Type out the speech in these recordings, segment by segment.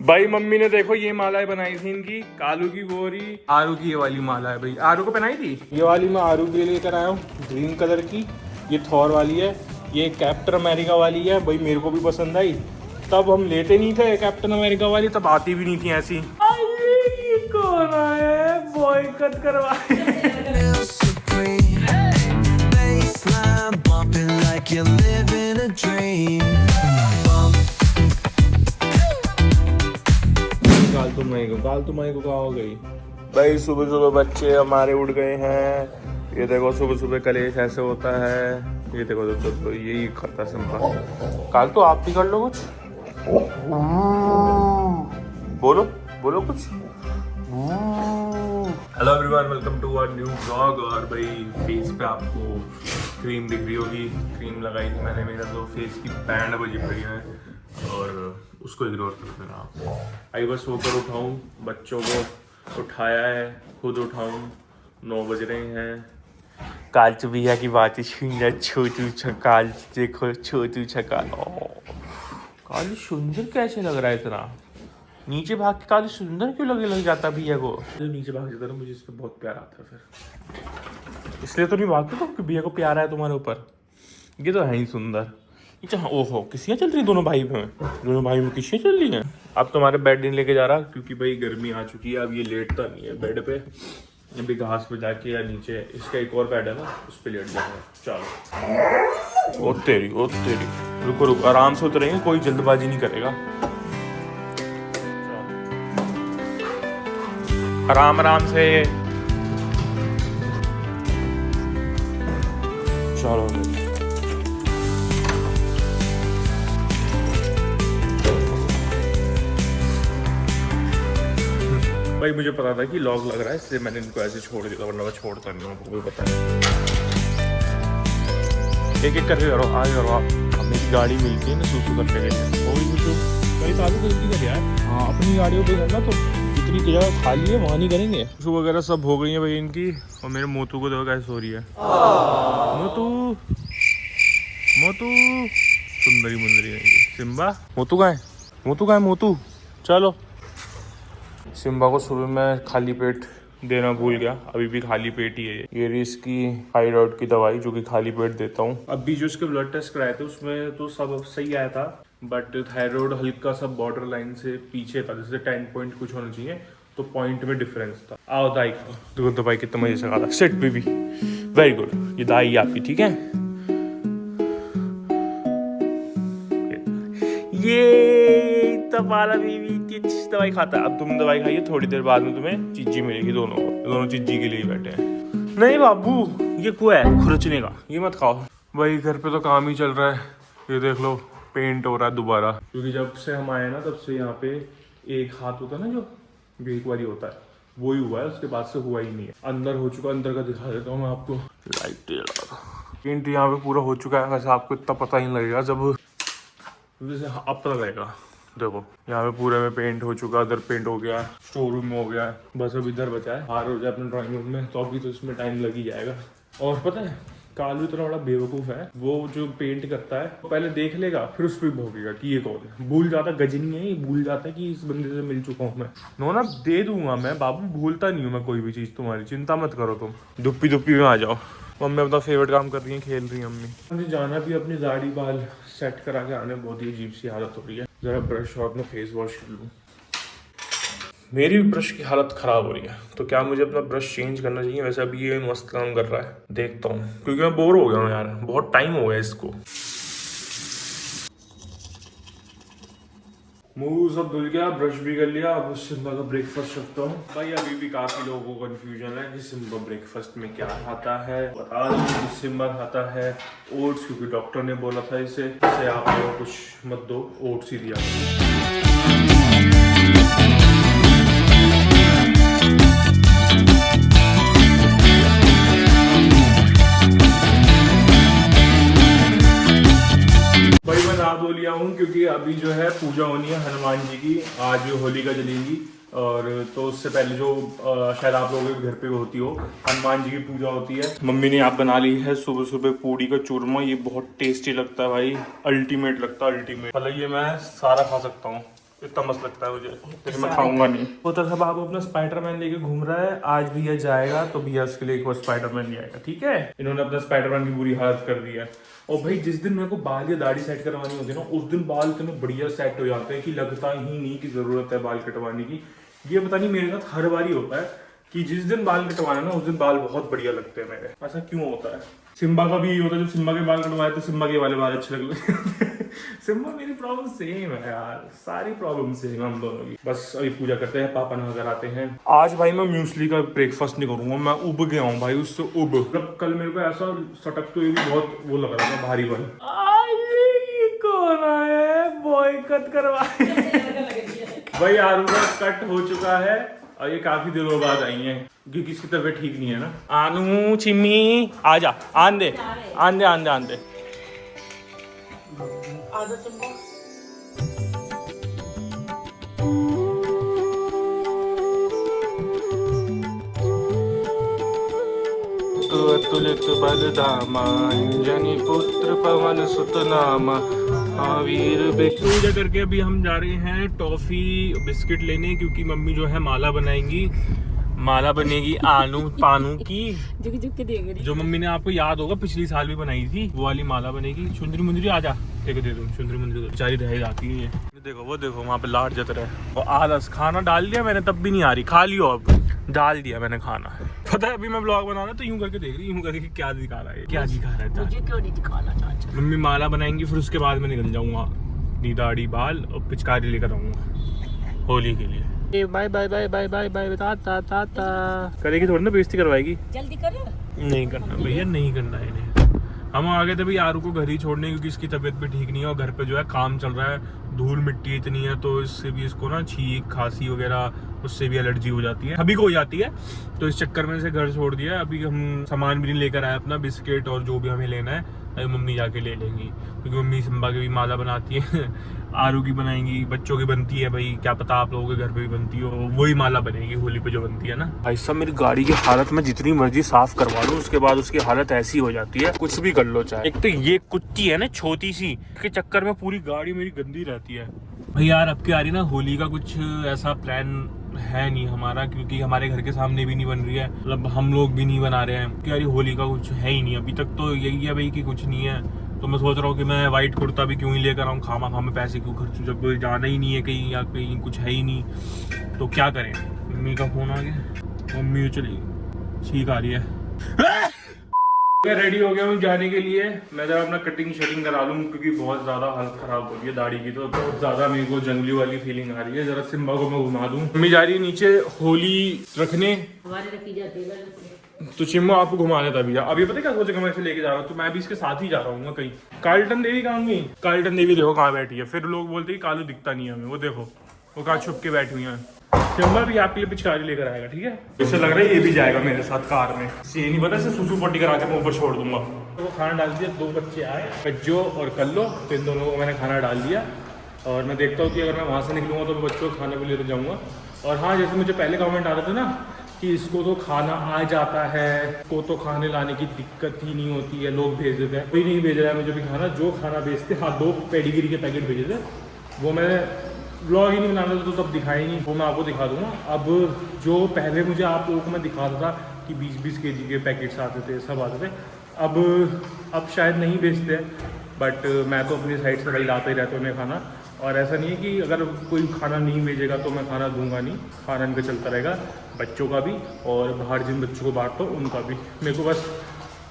भाई मम्मी ने देखो ये मालाएं बनाई थी इनकी, कालू की गोरी, आरू की ये वाली माला है भाई, आरू को पहनाई थी। ये वाली मैं आरू के लिए लेकर आया हूँ, ग्रीन कलर की। ये थॉर वाली है, ये कैप्टन अमेरिका वाली है भाई, मेरे को भी पसंद आई। तब हम लेते नहीं थे कैप्टन अमेरिका वाली, तब आती भी नहीं थी ऐसी। ये कौन आया बॉयकट करवा। काल तुम्हारी को कहा हो गई भाई। सुबह सुबह बच्चे हमारे उठ गए हैं। ये देखो सुबह सुबह कलेश ऐसे होता है। ये देखो तो यही करता सिंपल। काल तो आप भी कर लो कुछ, बोलो बोलो कुछ। Hello everyone, welcome to a new blog. और भाई फेस पे आपको क्रीम दिख रही होगी, क्रीम लगाई थी मैंने। मेरा तो फेस की बैंड बजी पड़ी है और उसको इग्नोर कर देना आप। आई बस होकर उठाऊं, बच्चों को उठाया है, खुद उठाऊं। 9 बज रहे हैं। कालचू भैया की बात सुंदर छोटू छकाल, देखो छोटू छकाल। कालू सुंदर कैसे लग रहा है इतना? नीचे भाग के कालू सुंदर क्यों लग जाता भैया को? जो नीचे भाग जाता है मुझे इस पर बहुत प्यार आता है, फिर इसलिए तो नहीं भागते तो कि भैया को प्यार है तुम्हारे ऊपर। ये तो है ही सुंदर। ओहो, किसियाँ चल रही दोनों भाई में, दोनों भाई में किसियाँ चल रही हैं। अब तुम्हारे बेड नहीं लेके जा रहा क्योंकि भाई गर्मी आ चुकी है। अब ये लेटता नहीं है बेड पे, अभी घास पे जाके या नीचे इसका एक और बेड है ना, उस पे लेट जाएगा। चलो ओ तेरी, रुको रुको, आराम से उतरेंगे, कोई जल्दबाजी नहीं करेगा। आराम आराम से, चलो भाई। मुझे पता था कि लॉग लग रहा है, इसलिए मैंने इनको ऐसे छोड़ दिया, वरना मैं छोड़ता नहीं हूँ, आपको भी पता है। एक एक करके करो, आगे करो आप। अब मेरी गाड़ी मिलती है ना सूसू करने के लिए, वो भी पूछो कहीं चालू जल्दी कर यार। हाँ, अपनी गाड़ियों पे करना, तो जितनी जगह खाली है वहाँ नहीं करेंगे। सूसू वगैरह सब हो गई है भाई इनकी। और मेरे मोतू को देखो कैसे सो रही है। मोतू मोतू सुंदरी मुंदरी है सिम्बा। मोतू कहाँ है? मोतू चलो। सिम्बा को सुबह मैं खाली पेट देना भूल गया, अभी भी खाली पेट ही है। ये रही इसकी थायराइड की दवाई जो कि खाली पेट देता हूँ। अभी जो इसके ब्लड टेस्ट कराए थे उसमें तो सब सही आया था, बट थायराइड हल्का सा बॉर्डर लाइन से पीछे था, जैसे 10 पॉइंट कुछ होना चाहिए, तो पॉइंट में डिफरेंस था। आओ दाई खाओ, देखो दवाई कितना मजे से खाता। Set baby, very good. ये दाई आपकी, ठीक है। ये तपाला बीवी इतनी अच्छी दवाई खाता है। अब तुम दवाई खाइए, थोड़ी देर बाद में तुम्हें चिज्जी मिलेगी। दोनों चिज्जी के लिए बैठे हैं। नहीं बाबू, ये कुआ है खुरचने का, ये मत खाओ भाई। घर पे तो काम ही चल रहा है। ये देख लो, पेंट हो रहा है दोबारा, क्योंकि जब से हम आए ना तब से यहाँ पे एक हाथ होता है ना, जो एक बारी होता है, वो ही हुआ है, उसके बाद से हुआ ही नहीं है। अंदर हो चुका, अंदर का दिखा देता हूँ मैं आपको। पेंट यहाँ पे पूरा हो चुका है। वैसे आपको इतना पता ही नहीं लगेगा, जब जैसे अब पता लगेगा। देखो यहाँ पे पूरे में पेंट हो चुका, इधर पेंट हो गया, स्टोर रूम में हो गया, बस अब इधर बचा है। बाहर हो जाए अपने ड्राइंग रूम में, तो अभी तो इसमें टाइम लग ही जाएगा। और पता है कालू इतना बड़ा बेवकूफ़ है, वो जो पेंट करता है पहले देख लेगा, फिर उस पर भोगेगा कि ये कौन है। भूल जाता, गजनी है, भूल जाता है कि इस बंदे से मिल चुका हूँ मैं। नो ना, दे दूंगा मैं बाबू, भूलता नहीं हूँ मैं कोई भी चीज़ तुम्हारी, चिंता मत करो तुम। दुप्पी में आ जाओ। मम्मी अपना फेवरेट काम कर रही है, खेल रही है अम्मी। मुझे जाना भी अपनी दाढ़ी बाल सेट करा के आने, बहुत ही अजीब सी हालत हो रही है। जरा ब्रश और अपना फेस वॉश कर लूँ। मेरी भी ब्रश की हालत ख़राब हो रही है, तो क्या मुझे अपना ब्रश चेंज करना चाहिए? वैसे अभी ये मस्त काम कर रहा है, देखता हूँ, क्योंकि मैं बोर हो गया हूँ यार, बहुत टाइम हो गया इसको। मुंह सब धुल गया, ब्रश भी कर लिया। अब सिम्बा का ब्रेकफास्ट रखता हूँ। भाई अभी भी काफ़ी लोगों को कन्फ्यूजन है कि सिम्बा ब्रेकफास्ट में क्या खाता है। बता दूँ, सिम्बा खाता है ओट्स, क्योंकि डॉक्टर ने बोला था इसे आप लोग कुछ मत दो, ओट्स ही दिया। भाई मैं नहा धो लिया हूँ, क्योंकि अभी जो है पूजा होनी है हनुमान जी की। आज होलिका जलेगी, और तो उससे पहले जो शायद आप लोगों के घर पे होती हो, हनुमान जी की पूजा होती है। मम्मी ने आप बना ली है सुबह सुबह पूड़ी का चूरमा। ये बहुत टेस्टी लगता है भाई, अल्टीमेट लगता है, अल्टीमेट। मतलब ये मैं सारा खा सकता हूँ, इतना मस्त लगता है मुझे, लेकिन मैं खाऊंगा नहीं। वो तो सब आप अपना स्पाइडरमैन लेके घूम रहा है। आज भैया जाएगा तो भैया उसके लिए एक और स्पाइडरमैन ले आएगा, ठीक है। इन्होंने अपना स्पाइडरमैन की बुरी हालत कर दी है। और भाई जिस दिन मेरे को बाल या दाढ़ी सेट करवानी होती है ना, उस दिन बाल इतने बढ़िया सेट हो जाते हैं कि लगता ही नहीं कि जरूरत है बाल कटवाने की। ये पता नहीं मेरे साथ हर बार ही होता है कि जिस दिन बाल कटवाना ना उस दिन बाल बहुत बढ़िया लगते हैं मेरे। ऐसा क्यों होता है? सिम्बा का भी यही होता है, जब सिम्बा के बाल कटवाए तो सिम्बा के वाले बाल अच्छे लगते हैं। सिम्बा मेरी प्रॉब्लम सेम है यार, सारी प्रॉब्लम सेम हम दोनों की। बस अभी पूजा करते हैं, पापा नगर आते हैं। आज भाई मैं म्यूसली का ब्रेकफास्ट नहीं करूंगा, मैं उब गया हूँ भाई उससे उब। मतलब कल मेरे को ऐसा सटक तो ये भी बहुत वो लग रहा था, भारी भारी। कौन आया बॉय कट करवाए? भाई आलू का कट हो चुका है और ये काफी दिनों बाद आई है क्योंकि इसकी तबीयत ठीक नहीं है ना। आनू चिम्मी आजा, आन दे आन दे आन दे आन दे। अतुलित बलधामा अंजनी पुत्र पवन सुत नामा वीर। पूजा करके अभी हम जा रहे हैं टॉफी बिस्किट लेने, क्योंकि मम्मी जो है माला बनाएंगी। माला बनेगी आनू पानू की, जो मम्मी ने आपको याद होगा पिछली साल भी बनाई थी, वो वाली माला बनेगी। सुंदरी मुंदरी आजा, देखो दे दो सुंदरी मुंदरी बेचारी रह जाती है। ये देखो वो देखो वहाँ पे लाट जत रहा है। और आलस खाना डाल दिया मैंने तब भी नहीं आ रही, खा लियो अब। डाल दिया मैंने खाना। पता है अभी मैं ब्लॉग बना रहा तो यूं करके देख रही, यूं करके क्या दिखा रहा है, क्या दिखा रहा है। मुझे क्यों नहीं दिखाना चाचा? मम्मी माला बनाएंगी, फिर उसके बाद मैं निकल जाऊंगा अपनी दाढ़ी बाल और पिचकारी लेकर आऊंगा होली के लिए। Bye bye bye bye bye bye ताता ताता। करेगी थोड़ी ना बेइज्जती करवाएगी। जल्दी करो। नहीं करना भैया, नहीं करना है इन्हें। हम आ गए थे भाई आरू को घर ही छोड़ने, क्योंकि इसकी तबीयत भी ठीक नहीं है और घर पे जो है काम चल रहा है, धूल मिट्टी इतनी है तो इससे भी इसको ना छींक खांसी वगैरह उससे भी एलर्जी हो जाती है, अभी को हो जाती है। तो इस चक्कर में इसे घर छोड़ दिया। अभी हम सामान भी नहीं लेकर आए अपना, बिस्किट और जो भी हमें लेना है अभी मम्मी जाके ले लेंगी, क्योंकि मम्मी सिम्बा की भी माला बनाती है, आरू की बनाएंगी, बच्चों की बनती है। भाई क्या पता आप लोगों के घर पे भी बनती हो, वही माला बनेगी होली पे जो बनती है ना। भाई साहब मेरी गाड़ी की हालत में जितनी मर्जी साफ करवा लूं, उसके बाद उसकी हालत ऐसी हो जाती है, कुछ भी कर लो चाहे। एक तो ये कुत्ती है ना छोटी सी, के चक्कर में पूरी गाड़ी मेरी गंदी रहती है। भाई यार अब की आ रही ना होली का कुछ ऐसा प्लान है नहीं हमारा, क्योंकि हमारे घर के सामने भी नहीं बन रही है, मतलब हम लोग भी नहीं बना रहे हैं। यार होली का कुछ है ही नहीं अभी तक, तो यही है भाई कि कुछ नहीं है। तो मैं सोच रहा हूँ कि मैं वाइट कुर्ता भी क्यों ही लेकर आऊँ, खामा खामा पैसे क्यों खर्चूं जब कोई जाना ही नहीं है कहीं या कहीं कुछ है ही नहीं, तो क्या करें। मम्मी का फोन आ गया, मम्मी तो चली ठीक आ रही है। मैं रेडी हो गया हूँ जाने के लिए। मैं जरा अपना कटिंग शटिंग करा लूँ, क्योंकि बहुत ज़्यादा हालत ख़राब हो रही है दाढ़ी की, तो बहुत ज़्यादा मेरे को जंगली वाली फीलिंग आ रही है। जरा सिम्बा को मैं घुमा दूँ। मम्मी जा रही है नीचे होली रखने, हमारे रखी जाती है तो चिम्मो आपको घुमा देता भैया। अभी पता क्या सोचा मैं इसे लेके जा रहा हूँ, तो मैं भी इसके साथ ही जा रहा हूँ कहीं। कार्लटन देवी कहाँ गई? कार्लटन देवी देखो कहाँ बैठी है। फिर लोग बोलते हैं कि कालू दिखता नहीं है हमें, वो देखो वो कहाँ छुप के बैठी हुई है। चिम्बा भी आपके लिए पिचकारी लेकर आएगा, ठीक है। इससे लग रहा है ये भी जाएगा मेरे साथ कार में। ये नहीं पता, इसे सुसु पोटी करा के मैं ऊपर छोड़ दूंगा। तो वो खाना डाल दिया, 2 बच्चे आए कज्जो और कल्लो, तो इन दोनों को मैंने खाना डाल दिया। और मैं देखता हूँ कि अगर मैं वहाँ से निकलूँगा तो मैं बच्चों को खाना भी लेकर जाऊँगा। और हाँ, जैसे मुझे पहले कमेंट आ रहे थे ना कि इसको तो खाना आ जाता है, को तो खाने लाने की दिक्कत ही नहीं होती है, लोग भेज देते हैं। कोई नहीं भेज रहा है मुझे भी खाना, जो खाना भेजते। हाँ 2 पेडिग्री के पैकेट भेजे थे, वो मैंने व्लॉग ही नहीं बनाना था तो तब दिखाई नहीं, वो मैं आपको दिखा दूंगा। अब जो पहले मुझे आप लोगों को मैं दिखाता था कि 20-20 kg के पैकेट्स आते थे, सब आते थे, अब शायद नहीं बेचते हैं, बट मैं तो अपनी साइड से भाई लाते ही रहता हूँ उन्हें खाना। और ऐसा नहीं है कि अगर कोई खाना नहीं भेजेगा तो मैं खाना दूंगा नहीं, खाना इनका चलता रहेगा, बच्चों का भी और बाहर जिन बच्चों को बांटता हूँ उनका भी। मेरे को बस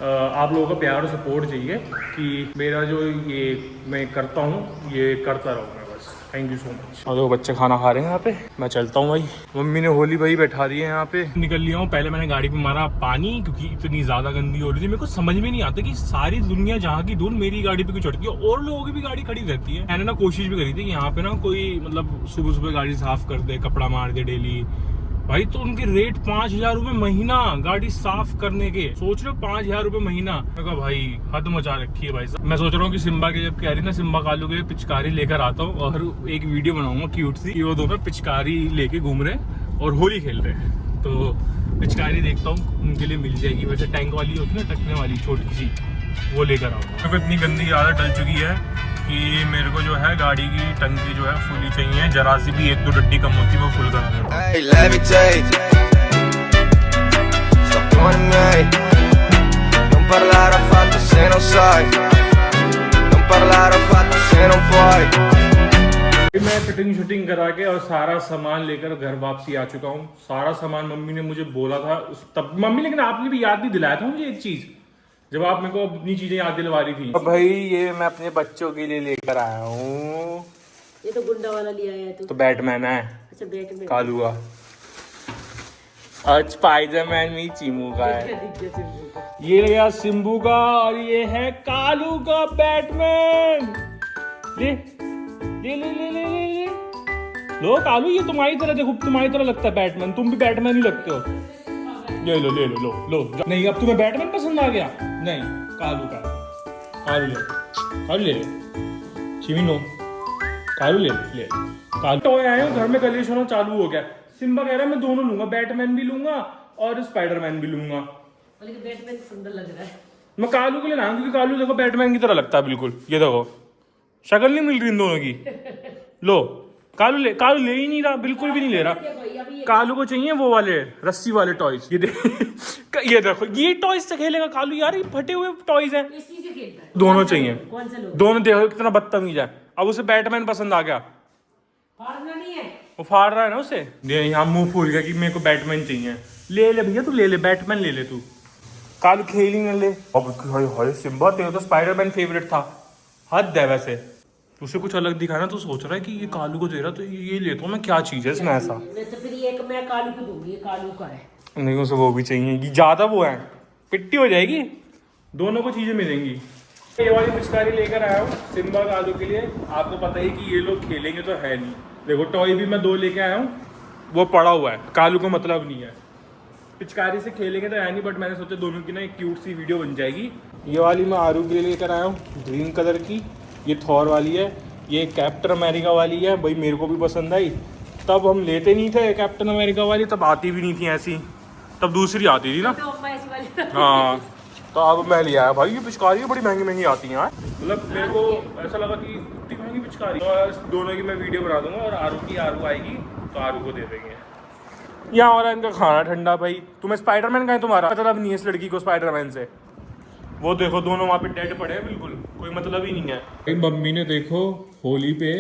आप लोगों का प्यार और सपोर्ट चाहिए कि मेरा जो ये मैं करता हूँ ये करता रहूँ मैं, बस। Thank you so much. और वो बच्चे खाना खा रहे हैं यहाँ पे, मैं चलता हूँ भाई। मम्मी ने होली भाई बैठा दी है यहाँ पे। निकल लिया हूँ। पहले मैंने गाड़ी पे मारा पानी, क्योंकि इतनी ज़्यादा गंदी हो रही थी। मेरे को समझ में नहीं आता कि सारी दुनिया जहाँ की धूल मेरी गाड़ी पे क्यों चढ़ती है और लोगों की भी गाड़ी खड़ी रहती है। मैंने ना कोशिश भी करी थी कि यहाँ पे ना कोई मतलब सुबह सुबह गाड़ी साफ कर दे, कपड़ा मार दे डेली भाई। तो उनके रेट 5,000 रुपये महीना गाड़ी साफ करने के। सोच रहे हो 5,000 रुपये महीना। मैं कहा भाई हद मचा रखी है भाई साहब। मैं सोच रहा हूँ कि सिम्बा के जब कह रही ना सिम्बा कालू के पिचकारी लेकर आता हूँ और एक वीडियो बनाऊंगा क्यूट सी कि वो दोनों पिचकारी लेके घूम रहे हैं और होली खेल रहे हैं। तो पिचकारी देखता हूँ उनके लिए मिल जाएगी। वैसे टैंक वाली होती है ना, टकने वाली छोटी सी, वो लेकर आऊँगा। मेरे को इतनी गंदी आदत डल चुकी है कि मेरे को जो है गाड़ी की टंकी जो है फुल ही चाहिए, जरा सी भी 1-2 डड्डी कम होती है मैं फुल करा दूँगा। Hey, levitate. Sto con me. Non parlare affatto se non sai. Non parlare affatto se non puoi. मैं फिटिंग शूटिंग करा के और सारा सामान लेकर घर वापसी आ चुका हूँ। सारा सामान मम्मी ने मुझे बोला था तब मम्मी, लेकिन आपने भी याद भी दिलाया था मुझे एक चीज, जब आप मेरे को अपनी चीजें याद दिलवा रही थी। अब भाई ये मैं अपने बच्चों के लिए लेकर आया हूँ। ये तो गुंडा वाला लिया है तू। तो बैटमैन है, अच्छा बैटमैन कालू का, और स्पाइडरमैन में चीमू का है। ये गया सिम्बू का और ये है कालू का बैटमैन। ले ले ले ले ले ले ले लो कालू, ये तुम्हारी तरह, देखो तुम्हारी तरह लगता है बैटमैन, तुम भी बैटमैन ही लगते हो। ले लो ले लो लो लो। नहीं अब तुम्हें बैटमैन पसंद आ गया? नहीं कालू का, कालू ले, कालू ले चिमिनो, कालू ले ले कालू। टॉय आए हो घर में, कलेश होना चालू हो गया। सिम्बा कह रहा है मैं दोनों लूंगा, बैटमैन भी लूंगा और स्पाइडरमैन भी लूंगा। लेकिन बैटमैन सुंदर लग रहा है। मैं कालू के लिए लाऊं क्योंकि कालू देखो बैटमैन की तरह लगता है बिल्कुल। ये देखो शक्ल नहीं मिल रही इन दोनों की। लो कालू ले ही नहीं रहा, बिल्कुल भी नहीं ले रहा। कालू को चाहिए वो वाले रस्सी वाले टॉयज। ये देखो ये टॉयज से खेलेगा कालू यार, ये फटे हुए टॉयज हैं। इसी से खेलता है। दोनों चाहिए, कौन सा लो? दोनों। देखो कितना बदतमीज है। अब उसे बैटमैन पसंद आ गया, फाड़ना नहीं है। वो फाड़ रहा है ना उसे। यहाँ मुंह फूल गया कि मेरे को बैटमैन चाहिए। ले ले भैया तू ले ले, बैटमैन ले ले तू। कालू खेल ही न ले। अब हाय सिम्बा तेरा तो स्पाइडरमैन फेवरेट था, हद है वैसे। उसे कुछ अलग दिखाना तो सोच रहा है कि ये कालू को दे रहा तो ये लेता हूँ मैं, क्या चीज है इसमें ऐसा। मैं तो फिर एक मैं कालू को दूंगी, ये कालू का है। नहीं उसे वो भी चाहिए, ये ज्यादा वो है, पिट्टी हो जाएगी। दोनों को चीजें मिलेंगी। ये वाली पिचकारी लेकर आया हूँ सिम्बा कालू के लिए। आपको पता ही कि ये लोग खेलेंगे तो है नहीं। देखो टॉय भी मैं 2 लेके आया हूँ, वो पड़ा हुआ है, कालू को मतलब नहीं है। पिचकारी से खेलेंगे तो है नहीं, बट मैंने सोचा दोनों की ना एक क्यूट सी वीडियो बन जाएगी। ये वाली मैं आरू के लिए लेकर आया हूँ ग्रीन कलर की। ये थॉर वाली है, ये कैप्टन अमेरिका वाली है। भाई मेरे को भी पसंद आई। तब हम लेते नहीं थे कैप्टन अमेरिका वाली, तब आती भी नहीं थी ऐसी, तब दूसरी आती थी ना। हाँ तो अब मैं लिया है भाई। ये पिचकारी बड़ी महंगी महंगी आती हैं यार। मतलब मेरे को ऐसा लगा कि इतनी महंगी पिचकारी। तो दोनों की मैं वीडियो बना दूंगा और आरू आएगी तो आरू को दे देंगे। यहाँ हो रहा है इनका खाना ठंडा। भाई तुम्हें स्पाइडरमैन का है, तुम्हारा मतलब नहीं है इस लड़की को स्पाइडरमैन से। वो देखो दोनों वहाँ पे डेड पड़े हैं, बिल्कुल कोई मतलब ही नहीं है। मम्मी ने देखो होली पे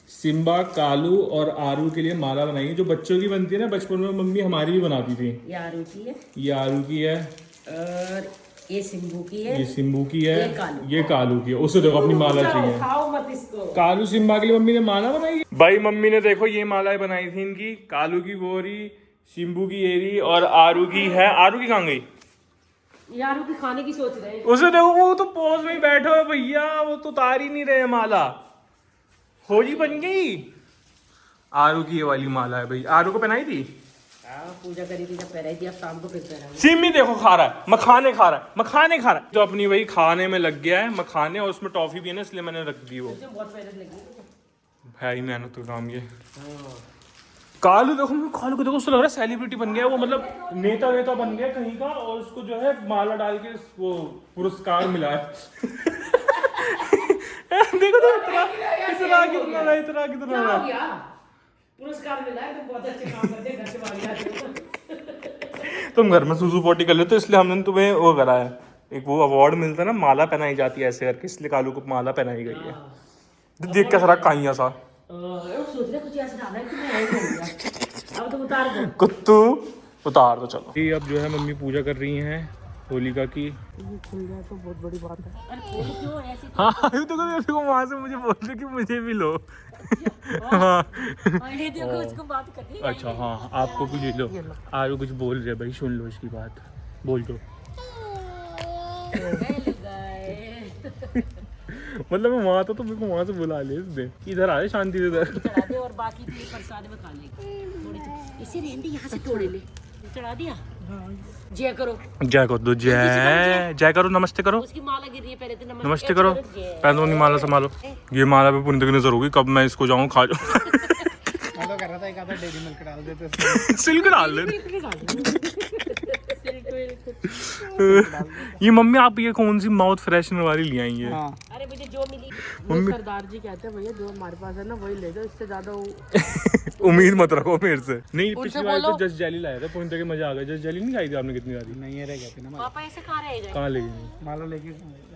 सिम्बा कालू और आरू के लिए माला बनाई है, जो बच्चों की बनती है ना, बचपन में मम्मी हमारी भी बनाती थी। ये आरू की है, ये आरू की है और ये सिम्बू की है, ये सिम्बू की है, ये कालू की है। उसे देखो अपनी माला चाहिए। खाओ मत इसको। कालू सिम्बा के लिए मम्मी ने माला बनाई है। भाई मम्मी ने देखो ये मालाएं बनाई थी इनकी, कालू की वो रही, सिम्बू की ये रही और आरू की है। आरू की कहाँ गई? यार भी खाने की सोच रहे हैं। उसे देखो वो तो पोज में ही बैठे हुए भैया, वो तो उतार ही नहीं रहे माला। होली बन गई। आरू की ये वाली माला है भाई, आरू को पहनाई थी। पूजा करी थी जब पहनाई थी, अब शाम को फिर पहनाई। सिम्मी देखो खा रहा है, मखाने खा रहा है, मखाने खा रहा है। तो अपनी वही खाने में लग गया है, मखाने, और उसमें टॉफी भी है ना, इसलिए मैंने रख दी। वो बहुत मेहनत लगी है ही मेहनत तो काम ये। कालू देखो, कालू को देखो, उसको लग रहा है सेलिब्रिटी बन गया वो, मतलब नेता बन गया कहीं का, और उसको जो है माला डाल के वो पुरस्कार मिला है। देखो तो इतना पुरस्कार मिला है। तुम बहुत अच्छे काम करते हैं, घर से बाहर आते हो। तुम घर में सुसु पोटी कर लेते हो, इसलिए हमने तुम्हें वो करा है। एक वो अवार्ड मिलता है ना, माला पहनाई जाती है ऐसे करके, इसलिए कालू को माला पहनाई गई है। देख क्या सारा काइया सा सोच रहे कुछ ऐसा डाला है कि मैं ऐसे हो गया। अब तुम उतार दो कुत्तू, उतार दो चलो। ये अब जो है मम्मी पूजा कर रही हैं होलिका की। खुल जाए तो बहुत बड़ी बात है। अरे क्यों ऐसी? हाँ देखो वहां से मुझे बोल रहे कि मुझे भी लो। हाँ देखो उसको बात करनी है। अच्छा हाँ आपको भी ले लो। आरू कुछ बोल रहे भाई, सुन लो इसकी बात, बोल दो। मतलब मैं वहाँ तो मेरे को वहाँ से बुला ले इसने, इधर आ शांति से इधर चढ़ा दे, और बाकी तो प्रसाद में खा लेंगे थोड़ी सी। इसे रेंडी यहाँ से तोड़े ले। चढ़ा दिया। जय करो, जय कर दो, जय करो, नमस्ते करो। उसकी माला गिर रही है, पहले तो नमस्ते करो, पहले अपनी माला संभालो। ये माला पे पुण्य की नजर होगी, कब मैं इसको जाऊँ खा जाऊँ। मैं तो कर रहा था एक आध था डेयरी मिल्क डाल देते सिल्क डाल ले। ये मम्मी आप ये कौन सी माउथ फ्रेशनर वाली ले आई है? हाँ अरे मुझे जो मिली वो सरदार जी कहते हैं भैया जो हमारे पास है ना वही ले जाओ, इससे ज्यादा उम्मीद मत रखो मेरे से। नहीं पिछली बार तो जस्ट जेली लाया था, पहुंच के मजा आ गया। जस्ट जेली नहीं खाई थी आपने कितनी सारी? नहीं रह गए थे ना पापा ऐसे कहाँ रह गए? कहाँ ले गई? मालो लेके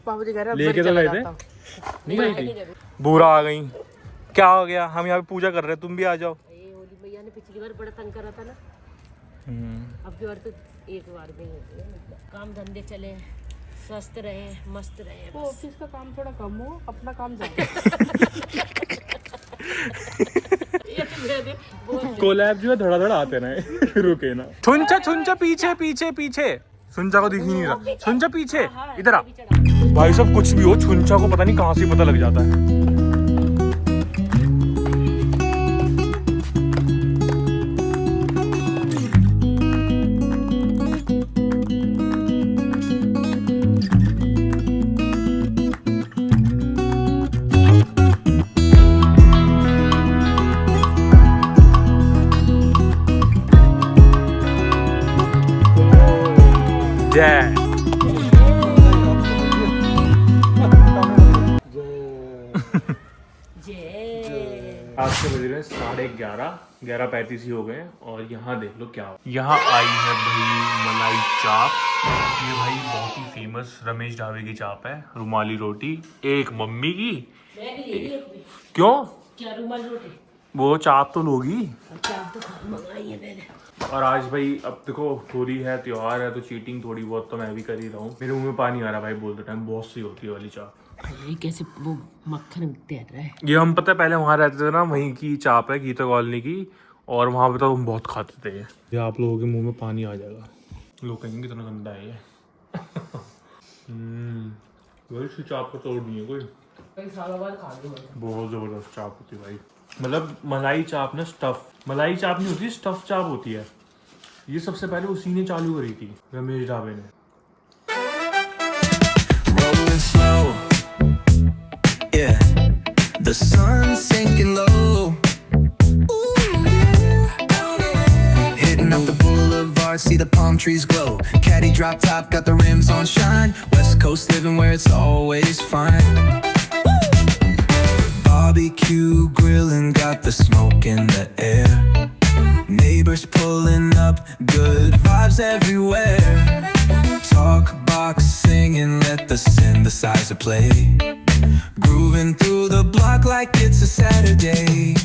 पापा जी कह रहे लेके तो गए थे, नहीं गई थी। बुरा आ गई, क्या हो गया? हम यहाँ पे पूजा कर रहे हैं, तुम भी आ जाओ। होली भैया ने पिछली बार बड़ा तंग करा था ना, अब की बार तो एक बार में ही होती है। काम धंधे चले, स्वस्थ रहे, मस्त रहे। तो ऑफिस का काम थोड़ा कम हो, अपना काम ज्यादा। कोलैब जो है धड़ा धड़ा आते रहे। रुके ना। छुंचा छुंचा पीछे पीछे पीछे। छुंचा को दिख ही नहीं रहा। छुंचा पीछे, इधर आ। भाई सब कुछ भी हो, छुंचा को पता नहीं कहाँ से पता लग जाता है। जय आज के बज रहे 11:30, 11:35 ही हो गए। और यहाँ देख लो क्या हो। यहाँ आई है भाई मलाई चाप। ये भाई बहुत ही फेमस रमेश ढाबे की चाप है। रुमाली रोटी एक मम्मी की। क्यों? क्या रुमाल रोटी? वो चाप तो लोगी। चाप तो मंगाई है मैंने। और आज भाई अब देखो होली है, त्योहार है, तो चीटिंग थोड़ी बहुत तो मैं भी कर ही रहा हूँ। मेरे मुंह में पानी आ रहा भाई बोलते टाइम, बहुत सी होती है वाली चाप। ये कैसे वो मक्खन तैर रहा है? ये हम पता है पहले वहाँ रहते थे ना, वहीं की चाप है गीता कॉलोनी की। और वहाँ पे तो हम बहुत खाते थे। ये आप लोगों के मुंह में पानी आ जाएगा, लोग कहेंगे कितना गंदा है ये। वही सी चाप को तोड़ नहीं है कोई। कई सालों बाद खा लूँ। बहुत जबरदस्त चाप होती है भाई। मतलब मलाई चाप ना, स्टफ मलाई चाप नहीं होती, स्टफ चाप होती है। ये सबसे पहले उसी ने चालू करी थी, रमेश ढाबे ने। Rolling slow, yeah. The sun's sinking low. Hitting up the boulevard, see the palm trees glow. Caddy drop top, got the rims on shine. West Coast living where it's always fine. Barbecue grilling, got the smoke in the air. Neighbors pulling up, good vibes everywhere. Talk box singing, let the synthesizer play. Grooving through the block like it's a Saturday.